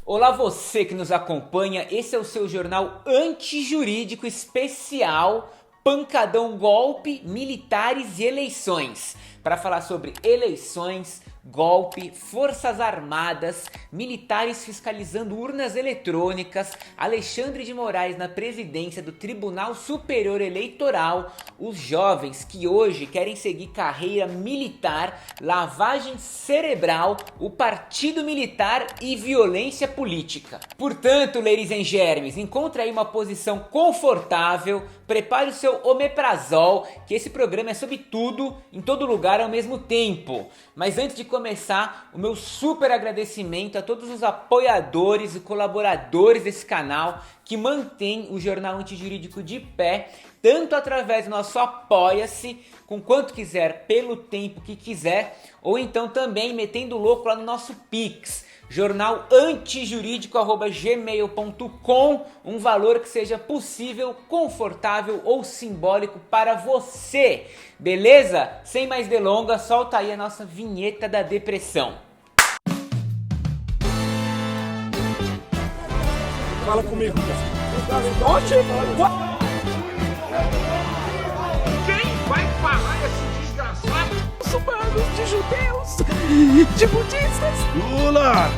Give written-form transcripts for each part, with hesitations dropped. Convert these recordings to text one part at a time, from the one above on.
Olá você que nos acompanha, esse é o seu jornal antijurídico especial Pancadão Golpe, Militares e Eleições, para falar sobre eleições, golpe, forças armadas, militares fiscalizando urnas eletrônicas, Alexandre de Moraes na presidência do Tribunal Superior Eleitoral, os jovens que hoje querem seguir carreira militar, lavagem cerebral, o partido militar e violência política. Portanto, ladies and gentlemen, encontre aí uma posição confortável, prepare o seu omeprazol, que esse programa é sobre tudo, em todo lugar ao mesmo tempo. Mas antes de começar, o meu super agradecimento a todos os apoiadores e colaboradores desse canal que mantém o Jornal Antijurídico de pé, tanto através do nosso Apoia-se, com quanto quiser, pelo tempo que quiser, ou então também metendo louco lá no nosso Pix, jornalantijurídico@gmail.com, um valor que seja possível, confortável ou simbólico para você, beleza? Sem mais delongas, solta aí a nossa vinheta da depressão. Fala comigo. Quem vai falar esse desgraçado? Muçulmanos, de judeus, de budistas. Lula!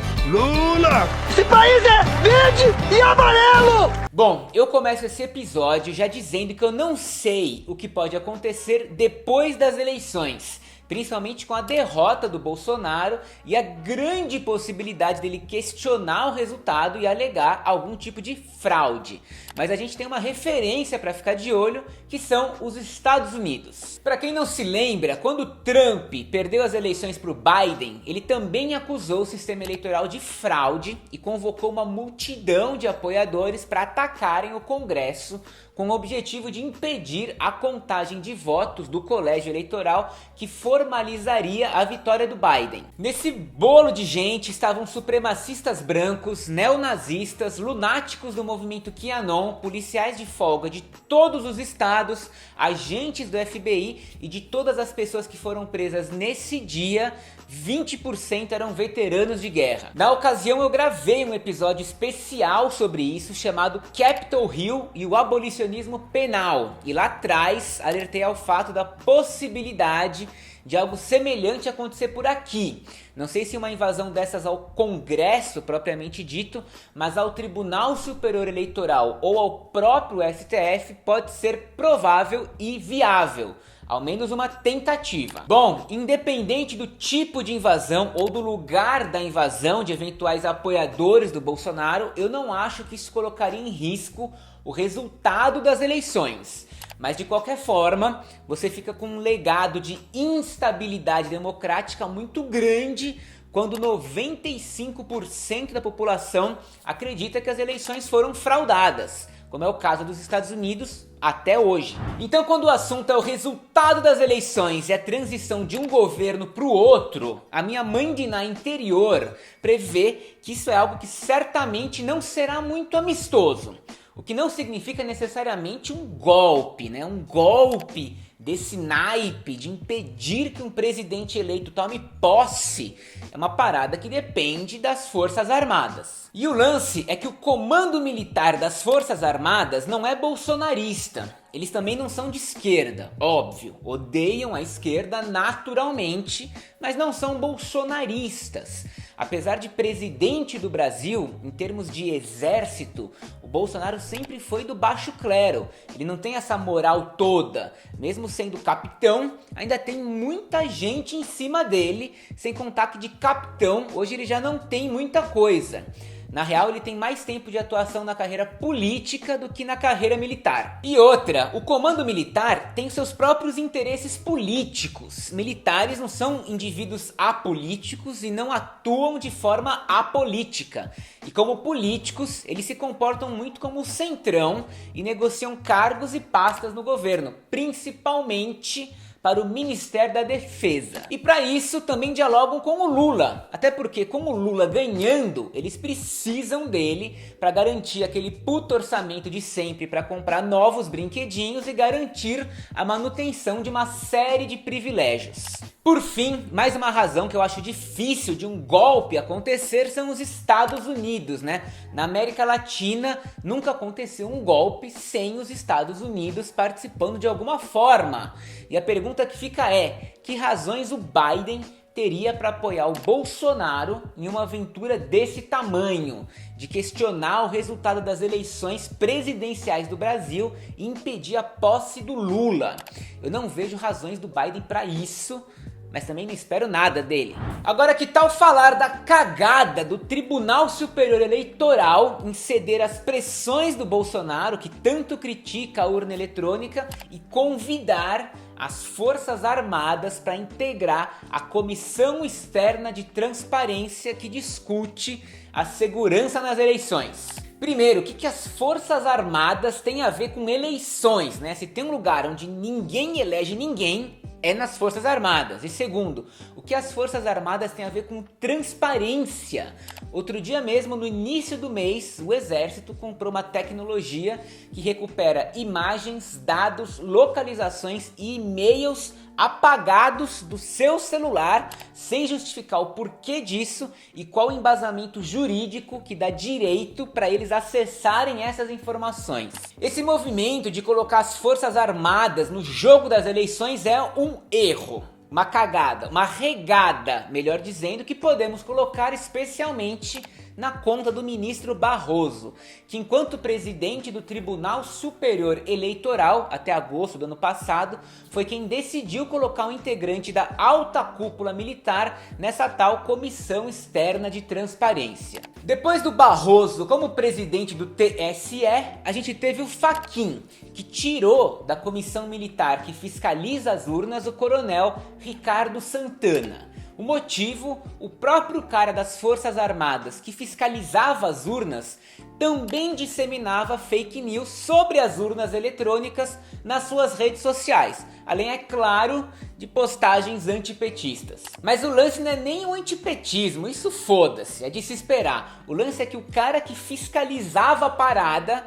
Esse país é verde e amarelo! Bom, eu começo esse episódio já dizendo que eu não sei o que pode acontecer depois das eleições, principalmente com a derrota do Bolsonaro e a grande possibilidade dele questionar o resultado e alegar algum tipo de fraude. Mas a gente tem uma referência para ficar de olho, que são os Estados Unidos. Para quem não se lembra, quando Trump perdeu as eleições para o Biden, ele também acusou o sistema eleitoral de fraude e convocou uma multidão de apoiadores para atacarem o Congresso, com o objetivo de impedir a contagem de votos do colégio eleitoral que formalizaria a vitória do Biden. Nesse bolo de gente estavam supremacistas brancos, neonazistas, lunáticos do movimento QAnon, policiais de folga de todos os estados, agentes do FBI e de todas as pessoas que foram presas nesse dia. 20% eram veteranos de guerra. Na ocasião eu gravei um episódio especial sobre isso, chamado Capitol Hill e o abolicionismo penal, e lá atrás alertei ao fato da possibilidade de algo semelhante acontecer por aqui. Não sei se uma invasão dessas ao Congresso propriamente dito, mas ao Tribunal Superior Eleitoral ou ao próprio STF pode ser provável e viável. Ao menos uma tentativa. Bom, independente do tipo de invasão ou do lugar da invasão de eventuais apoiadores do Bolsonaro, eu não acho que isso colocaria em risco o resultado das eleições. Mas de qualquer forma, você fica com um legado de instabilidade democrática muito grande quando 95% da população acredita que as eleições foram fraudadas, como é o caso dos Estados Unidos até hoje. Então, quando o assunto é o resultado das eleições e a transição de um governo para o outro, a minha mãe de Ná interior prevê que isso é algo que certamente não será muito amistoso. O que não significa necessariamente um golpe, né? Um golpe desse naipe de impedir que um presidente eleito tome posse é uma parada que depende das Forças Armadas. E o lance é que o comando militar das Forças Armadas não é bolsonarista. Eles também não são de esquerda, óbvio, odeiam a esquerda naturalmente, mas não são bolsonaristas. Apesar de presidente do Brasil, em termos de exército, o Bolsonaro sempre foi do baixo clero. Ele não tem essa moral toda. Mesmo sendo capitão, ainda tem muita gente em cima dele, sem contar que de capitão, hoje ele já não tem muita coisa. Na real, ele tem mais tempo de atuação na carreira política do que na carreira militar. E outra, o comando militar tem seus próprios interesses políticos. Militares não são indivíduos apolíticos e não atuam de forma apolítica. E como políticos, eles se comportam muito como o centrão e negociam cargos e pastas no governo, principalmente para o Ministério da Defesa. E para isso também dialogam com o Lula, até porque com o Lula ganhando, eles precisam dele para garantir aquele puto orçamento de sempre para comprar novos brinquedinhos e garantir a manutenção de uma série de privilégios. Por fim, mais uma razão que eu acho difícil de um golpe acontecer são os Estados Unidos, né? Na América Latina nunca aconteceu um golpe sem os Estados Unidos participando de alguma forma. E a pergunta que fica é, que razões o Biden teria para apoiar o Bolsonaro em uma aventura desse tamanho, de questionar o resultado das eleições presidenciais do Brasil e impedir a posse do Lula? Eu não vejo razões do Biden para isso, mas também não espero nada dele. Agora, que tal falar da cagada do Tribunal Superior Eleitoral em ceder às pressões do Bolsonaro, que tanto critica a urna eletrônica, e convidar as Forças Armadas para integrar a Comissão Externa de Transparência que discute a segurança nas eleições? Primeiro, o que as Forças Armadas têm a ver com eleições, né? Se tem um lugar onde ninguém elege ninguém, é nas Forças Armadas. E segundo, o que as Forças Armadas têm a ver com transparência? Outro dia mesmo, no início do mês, o Exército comprou uma tecnologia que recupera imagens, dados, localizações e e-mails apagados do seu celular, sem justificar o porquê disso e qual o embasamento jurídico que dá direito para eles acessarem essas informações. Esse movimento de colocar as Forças Armadas no jogo das eleições é um erro, uma cagada, uma regada, melhor dizendo, que podemos colocar especialmente na conta do ministro Barroso, que enquanto presidente do Tribunal Superior Eleitoral, até agosto do ano passado, foi quem decidiu colocar um integrante da alta cúpula militar nessa tal Comissão Externa de Transparência. Depois do Barroso como presidente do TSE, a gente teve o Fachin, que tirou da comissão militar que fiscaliza as urnas o coronel Ricardo Santana. O motivo, o próprio cara das Forças Armadas que fiscalizava as urnas também disseminava fake news sobre as urnas eletrônicas nas suas redes sociais, além, é claro, de postagens antipetistas. Mas o lance não é nem o antipetismo, isso foda-se, é de se esperar. O lance é que o cara que fiscalizava a parada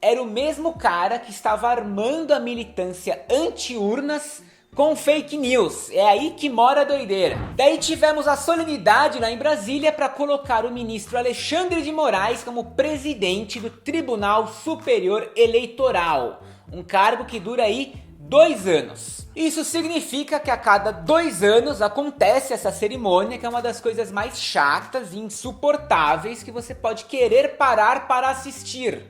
era o mesmo cara que estava armando a militância anti-urnas com fake news. É aí que mora a doideira. Daí tivemos a solenidade lá em Brasília para colocar o ministro Alexandre de Moraes como presidente do Tribunal Superior Eleitoral, um cargo que dura aí 2 anos. Isso significa que a cada 2 anos acontece essa cerimônia, que é uma das coisas mais chatas e insuportáveis que você pode querer parar para assistir.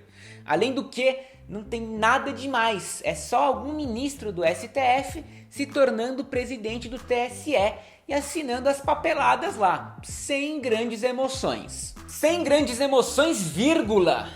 Além do que, não tem nada demais, é só algum ministro do STF se tornando presidente do TSE e assinando as papeladas lá, sem grandes emoções. Sem grandes emoções, vírgula,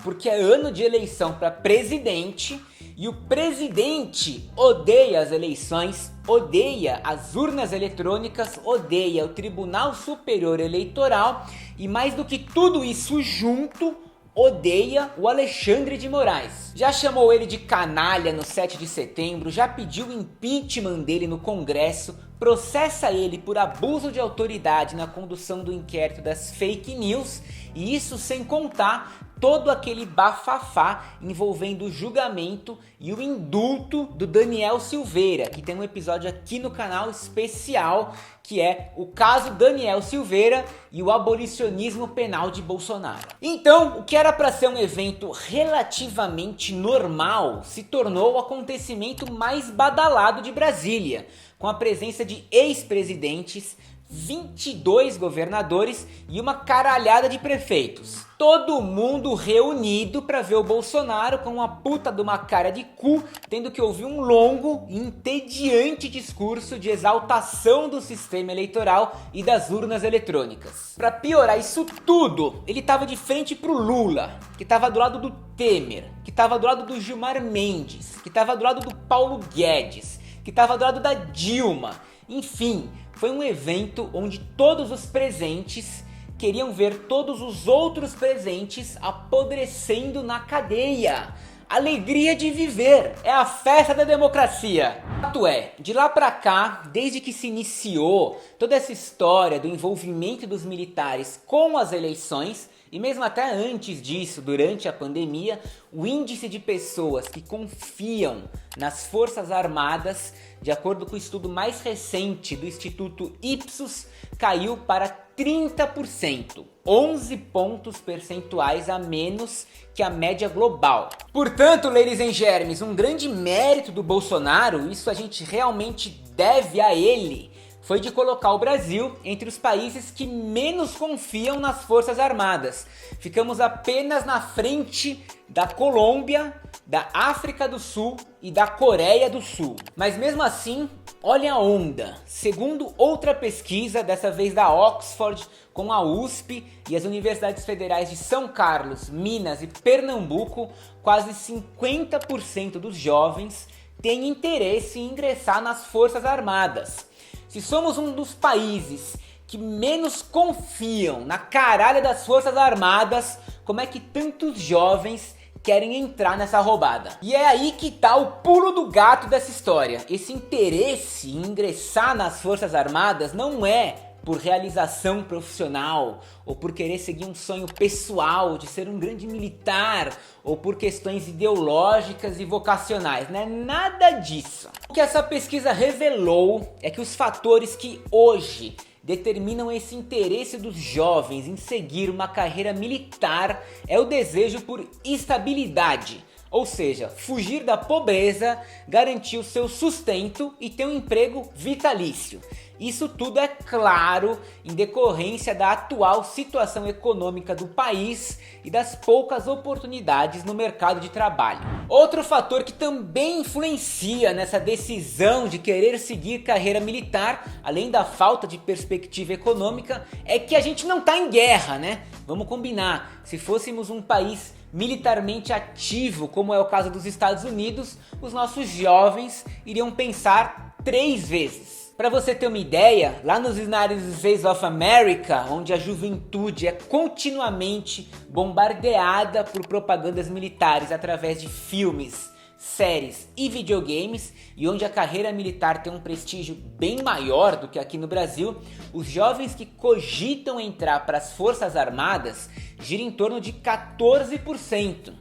porque é ano de eleição para presidente e o presidente odeia as eleições, odeia as urnas eletrônicas, odeia o Tribunal Superior Eleitoral e, mais do que tudo isso junto, odeia o Alexandre de Moraes. Já chamou ele de canalha no 7 de setembro, já pediu o impeachment dele no Congresso, processa ele por abuso de autoridade na condução do inquérito das fake news, e isso sem contar todo aquele bafafá envolvendo o julgamento e o indulto do Daniel Silveira, que tem um episódio aqui no canal especial, que é o caso Daniel Silveira e o abolicionismo penal de Bolsonaro. Então, o que era para ser um evento relativamente normal se tornou o acontecimento mais badalado de Brasília, com a presença de ex-presidentes, 22 governadores e uma caralhada de prefeitos. Todo mundo reunido para ver o Bolsonaro com uma puta de uma cara de cu, tendo que ouvir um longo e entediante discurso de exaltação do sistema eleitoral e das urnas eletrônicas. Para piorar isso tudo, ele tava de frente pro Lula, que tava do lado do Temer, que tava do lado do Gilmar Mendes, que tava do lado do Paulo Guedes, que tava do lado da Dilma. Enfim, foi um evento onde todos os presentes queriam ver todos os outros presentes apodrecendo na cadeia. alegria de viver, é a festa da democracia. Fato é, de lá pra cá, desde que se iniciou toda essa história do envolvimento dos militares com as eleições, e mesmo até antes disso, durante a pandemia, o índice de pessoas que confiam nas Forças Armadas, de acordo com o estudo mais recente do Instituto Ipsos, caiu para 30%, 11 pontos percentuais a menos que a média global. Portanto, ladies and germs, um grande mérito do Bolsonaro, isso a gente realmente deve a ele, foi de colocar o Brasil entre os países que menos confiam nas Forças Armadas. Ficamos apenas na frente da Colômbia, da África do Sul e da Coreia do Sul. Mas mesmo assim, olha a onda. Segundo outra pesquisa, dessa vez da Oxford, com a USP e as universidades federais de São Carlos, Minas e Pernambuco, quase 50% dos jovens têm interesse em ingressar nas Forças Armadas. Se somos um dos países que menos confiam na caralha das Forças Armadas, como é que tantos jovens querem entrar nessa roubada? E é aí que tá o pulo do gato dessa história. Esse interesse em ingressar nas Forças Armadas não é por realização profissional, ou por querer seguir um sonho pessoal de ser um grande militar, ou por questões ideológicas e vocacionais, não é nada disso. O que essa pesquisa revelou é que os fatores que hoje determinam esse interesse dos jovens em seguir uma carreira militar é o desejo por estabilidade. Ou seja, fugir da pobreza, garantir o seu sustento e ter um emprego vitalício. Isso tudo é claro em decorrência da atual situação econômica do país e das poucas oportunidades no mercado de trabalho. Outro fator que também influencia nessa decisão de querer seguir carreira militar, além da falta de perspectiva econômica, é que a gente não tá em guerra, né? Vamos combinar, se fôssemos um país militarmente ativo, como é o caso dos Estados Unidos, os nossos jovens iriam pensar 3 vezes. Para você ter uma ideia, lá nos United States of America, onde a juventude é continuamente bombardeada por propagandas militares através de filmes, séries e videogames, e onde a carreira militar tem um prestígio bem maior do que aqui no Brasil, os jovens que cogitam entrar para as Forças Armadas giram em torno de 14%.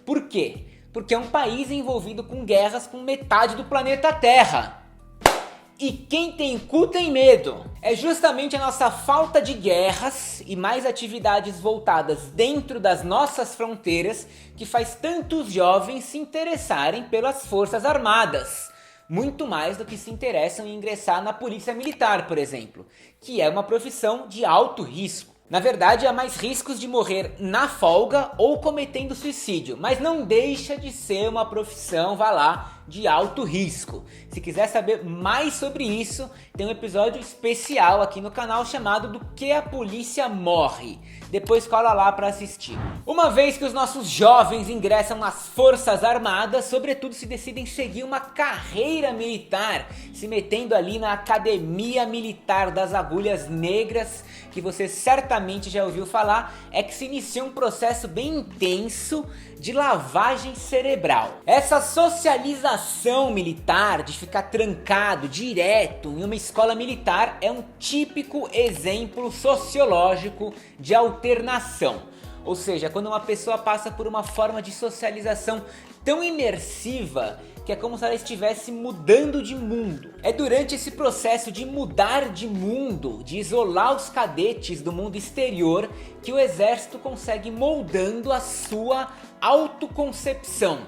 Por quê? Porque é um país envolvido com guerras com metade do planeta Terra. E quem tem cu tem medo. É justamente a nossa falta de guerras e mais atividades voltadas dentro das nossas fronteiras que faz tantos jovens se interessarem pelas Forças Armadas. Muito mais do que se interessam em ingressar na Polícia Militar, por exemplo, que é uma profissão de alto risco. Na verdade, há mais riscos de morrer na folga ou cometendo suicídio, mas não deixa de ser uma profissão, vá lá, de alto risco. Se quiser saber mais sobre isso, tem um episódio especial aqui no canal chamado Do que a Polícia Morre. Depois cola lá para assistir. Uma vez que os nossos jovens ingressam nas Forças Armadas, sobretudo se decidem seguir uma carreira militar, se metendo ali na Academia Militar das Agulhas Negras, que você certamente já ouviu falar, é que se inicia um processo bem intenso de lavagem cerebral. Essa socialização militar, de ficar trancado direto em uma escola militar, é um típico exemplo sociológico de alternação. Ou seja, quando uma pessoa passa por uma forma de socialização tão imersiva que é como se ela estivesse mudando de mundo. É durante esse processo de mudar de mundo, de isolar os cadetes do mundo exterior, que o exército consegue moldando a sua autoconcepção.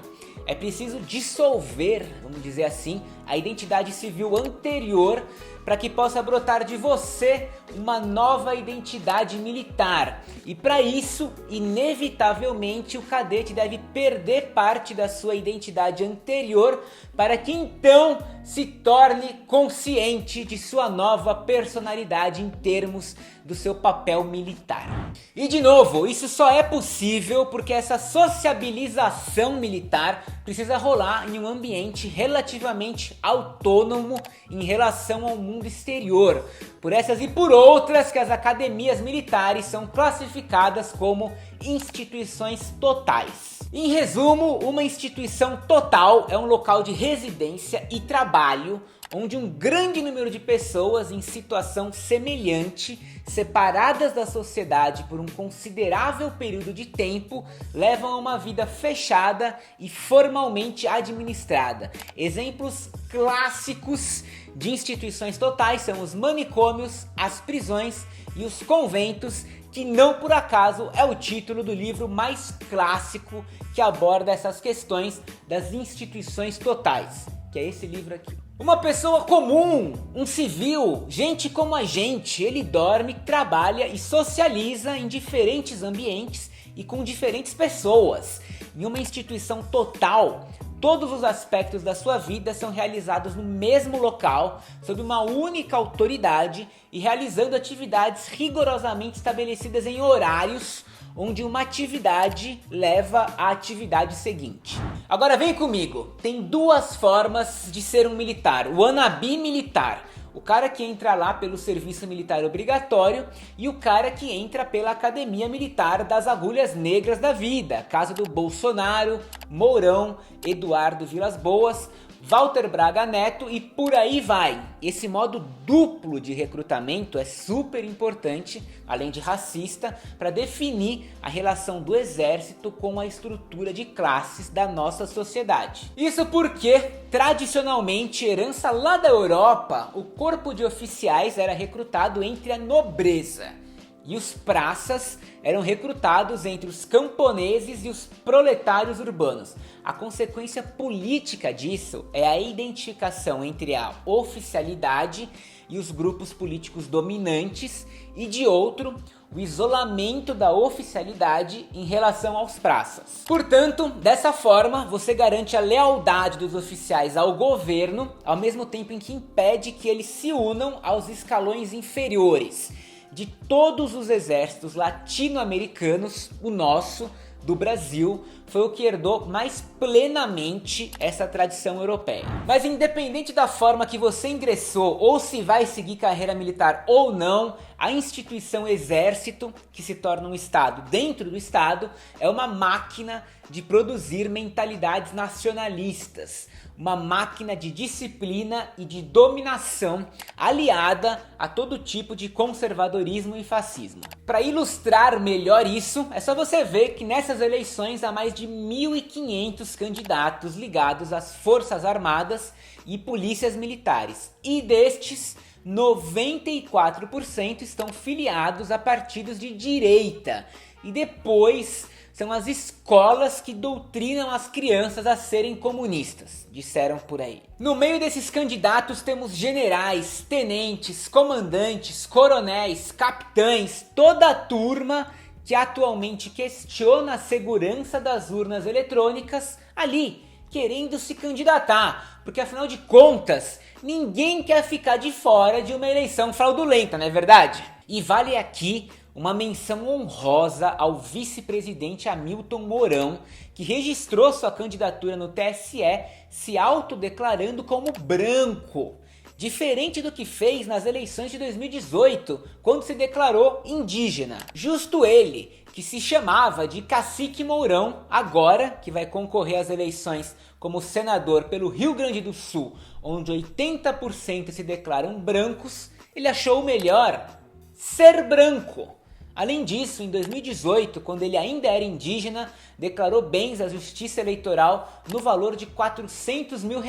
É preciso dissolver, vamos dizer assim, a identidade civil anterior para que possa brotar de você uma nova identidade militar. E para isso, inevitavelmente, o cadete deve perder parte da sua identidade anterior para que então se torne consciente de sua nova personalidade em termos do seu papel militar. E de novo, isso só é possível porque essa sociabilização militar precisa rolar em um ambiente relativamente autônomo em relação ao mundo exterior. Por essas e por outras que as academias militares são classificadas como instituições totais. Em resumo, uma instituição total é um local de residência e trabalho onde um grande número de pessoas em situação semelhante, separadas da sociedade por um considerável período de tempo, levam a uma vida fechada e formalmente administrada. Exemplos clássicos de instituições totais são os manicômios, as prisões e os conventos, que não por acaso é o título do livro mais clássico que aborda essas questões das instituições totais, que é esse livro aqui. Uma pessoa comum, um civil, gente como a gente, ele dorme, trabalha e socializa em diferentes ambientes e com diferentes pessoas. Em uma instituição total, todos os aspectos da sua vida são realizados no mesmo local, sob uma única autoridade e realizando atividades rigorosamente estabelecidas em horários, onde uma atividade leva à atividade seguinte. Agora vem comigo, tem duas formas de ser um militar: o wannabe militar, o cara que entra lá pelo serviço militar obrigatório, e o cara que entra pela academia militar das agulhas negras da vida, caso do Bolsonaro, Mourão, Eduardo Vilas Boas, Walter Braga Neto e por aí vai. Esse modo duplo de recrutamento é super importante, além de racista, para definir a relação do exército com a estrutura de classes da nossa sociedade. Isso porque, tradicionalmente, herança lá da Europa, o corpo de oficiais era recrutado entre a nobreza. E os praças eram recrutados entre os camponeses e os proletários urbanos. A consequência política disso é a identificação entre a oficialidade e os grupos políticos dominantes, e de outro, o isolamento da oficialidade em relação aos praças. Portanto, dessa forma, você garante a lealdade dos oficiais ao governo, ao mesmo tempo em que impede que eles se unam aos escalões inferiores. De todos os exércitos latino-americanos, o nosso, do Brasil, foi o que herdou mais plenamente essa tradição europeia. Mas independente da forma que você ingressou ou se vai seguir carreira militar ou não, a instituição exército, que se torna um estado dentro do estado, é uma máquina de produzir mentalidades nacionalistas, uma máquina de disciplina e de dominação aliada a todo tipo de conservadorismo e fascismo. Para ilustrar melhor isso, é só você ver que nessas eleições há mais de 1.500 candidatos ligados às Forças Armadas e polícias militares, e destes 94% estão filiados a partidos de direita. E depois são as escolas que doutrinam as crianças a serem comunistas, disseram por aí. No meio desses candidatos temos generais, tenentes, comandantes, coronéis, capitães, toda a turma que atualmente questiona a segurança das urnas eletrônicas ali, querendo se candidatar, porque afinal de contas, ninguém quer ficar de fora de uma eleição fraudulenta, não é verdade? E vale aqui uma menção honrosa ao vice-presidente Hamilton Mourão, que registrou sua candidatura no TSE se autodeclarando como branco, diferente do que fez nas eleições de 2018, quando se declarou indígena. Justo ele, que se chamava de Cacique Mourão, agora que vai concorrer às eleições como senador pelo Rio Grande do Sul, onde 80% se declaram brancos, ele achou melhor ser branco. Além disso, em 2018, quando ele ainda era indígena, declarou bens à Justiça Eleitoral no valor de R$400 mil.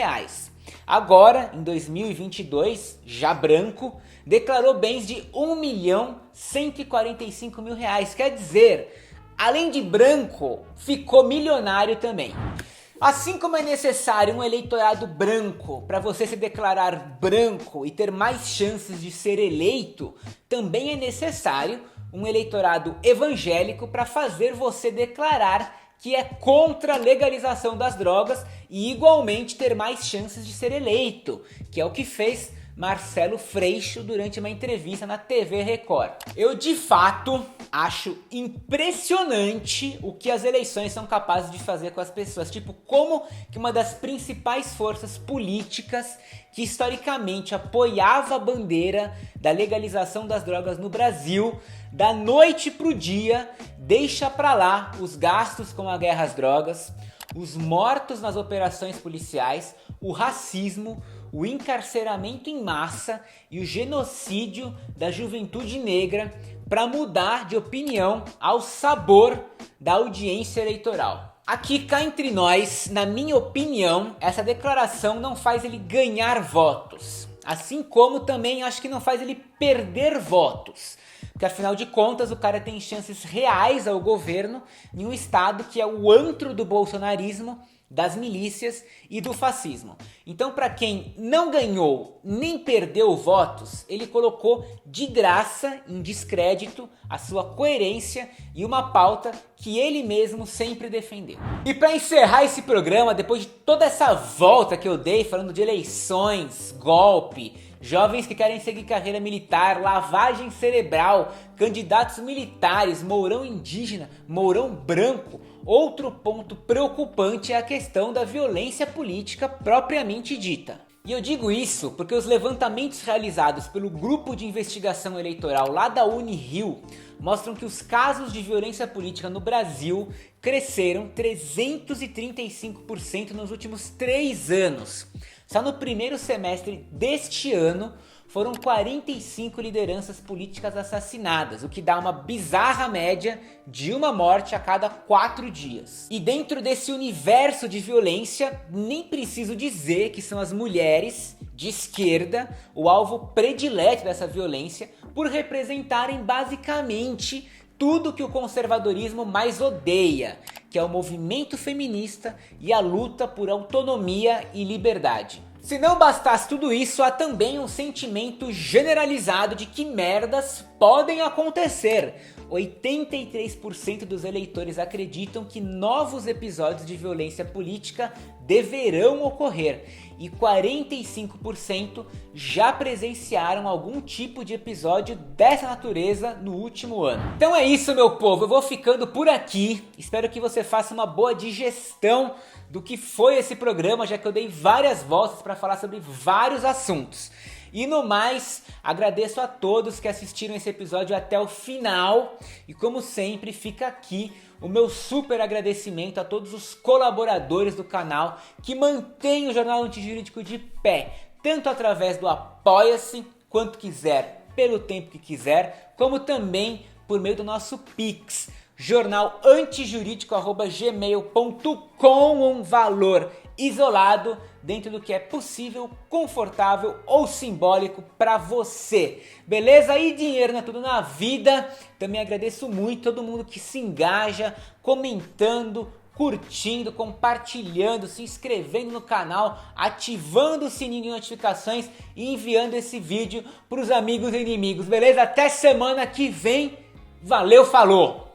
Agora, em 2022, já branco, declarou bens de R$1.145.000. Quer dizer, além de branco, ficou milionário também. Assim como é necessário um eleitorado branco para você se declarar branco e ter mais chances de ser eleito, também é necessário um eleitorado evangélico para fazer você declarar que é contra a legalização das drogas e igualmente ter mais chances de ser eleito, que é o que fez Marcelo Freixo durante uma entrevista na TV Record. Eu de fato acho impressionante o que as eleições são capazes de fazer com as pessoas. Tipo, como que uma das principais forças políticas que historicamente apoiava a bandeira da legalização das drogas no Brasil, da noite pro dia, deixa pra lá os gastos com a guerra às drogas, os mortos nas operações policiais, o racismo, o encarceramento em massa e o genocídio da juventude negra para mudar de opinião ao sabor da audiência eleitoral. Aqui cá entre nós, na minha opinião, essa declaração não faz ele ganhar votos, assim como também acho que não faz ele perder votos. Porque afinal de contas o cara tem chances reais ao governo em um estado que é o antro do bolsonarismo, das milícias e do fascismo. Então, para quem não ganhou nem perdeu votos, ele colocou de graça em descrédito a sua coerência e uma pauta que ele mesmo sempre defendeu. E para encerrar esse programa, depois de toda essa volta que eu dei falando de eleições, golpe, jovens que querem seguir carreira militar, lavagem cerebral, candidatos militares, mourão indígena, mourão branco, outro ponto preocupante é a questão da violência política propriamente dita. E eu digo isso porque os levantamentos realizados pelo grupo de investigação eleitoral lá da Unirio mostram que os casos de violência política no Brasil cresceram 335% nos últimos 3 anos. Só no primeiro semestre deste ano foram 45 lideranças políticas assassinadas, o que dá uma bizarra média de uma morte a cada 4 dias. E dentro desse universo de violência, nem preciso dizer que são as mulheres de esquerda o alvo predileto dessa violência, por representarem basicamente tudo que o conservadorismo mais odeia, que é o movimento feminista e a luta por autonomia e liberdade. Se não bastasse tudo isso, há também um sentimento generalizado de que merdas podem acontecer. 83% dos eleitores acreditam que novos episódios de violência política deverão ocorrer e 45% já presenciaram algum tipo de episódio dessa natureza no último ano. Então é isso, meu povo, eu vou ficando por aqui. Espero que você faça uma boa digestão do que foi esse programa, já que eu dei várias voltas para falar sobre vários assuntos. E no mais, agradeço a todos que assistiram esse episódio até o final. E como sempre, fica aqui o meu super agradecimento a todos os colaboradores do canal que mantêm o Jornal Antijurídico de pé, tanto através do Apoia-se, quanto quiser, pelo tempo que quiser, como também por meio do nosso Pix, jornalantijurídico@gmail.com, um valor isolado dentro do que é possível, confortável ou simbólico para você. Beleza? E dinheiro não é tudo na vida. Também agradeço muito todo mundo que se engaja, comentando, curtindo, compartilhando, se inscrevendo no canal, ativando o sininho de notificações e enviando esse vídeo para os amigos e inimigos. Beleza? Até semana que vem. Valeu, falou!